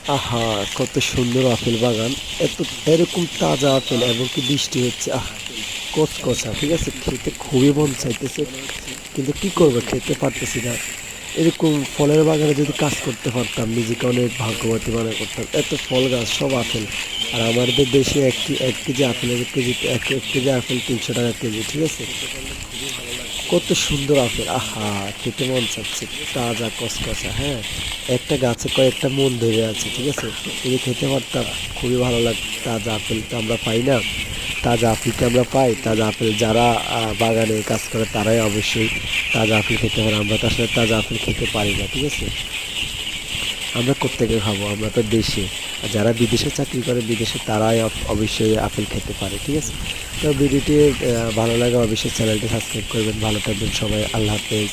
আহা! কত সুন্দর আপেল বাগান। এরকম তাজা আপেল এবং কি বৃষ্টি হচ্ছে। কচকচা, ঠিক আছে? খেতে খুবই মন চাইতেছে। কিন্তু কি করব, খেতে পারতেছি না। এরকম ফলের বাগানে যদি কাজ করতে পারতাম, নিজেকে অনেক ভাগ্যবতী মনে করতাম। এত ফল গাছ, সব আপেল। আর আমাদের দেশে ১ কেজি আপেলের কেজি, ১ কেজি আপেল ৳৩০০ কেজি, ঠিক আছে? কত সুন্দর আপেল! আহা! খেতে মন চাচ্ছে। তাজা কচকচা, হ্যাঁ? একটা গাছে কয়েকটা মণ ধরে আছে, ঠিক আছে? যদি খেতে পারতাম খুবই ভালো লাগতো। তাজা আপেল তো আমরা পাই না। তাজা আপেল কি আমরা পাই? তাজা আপেল যারা বাগানে কাজ করে তারাই অবশ্যই তাজা আপেল খেতে পারে। আমরা তো আসলে তাজা আপেল খেতে পারি না, ঠিক আছে? আমরা কোত্থেকে খাবো? আমরা তো দেশে। আর যারা বিদেশে চাকরি করে বিদেশে তারাই অবশ্যই আপেল খেতে পারে, ঠিক আছে? তো ভিডিওটি ভালো লাগে অবশ্যই চ্যানেলটি সাবস্ক্রাইব করবেন। ভালো থাকবেন সবাই। আল্লাহ হাফেজ।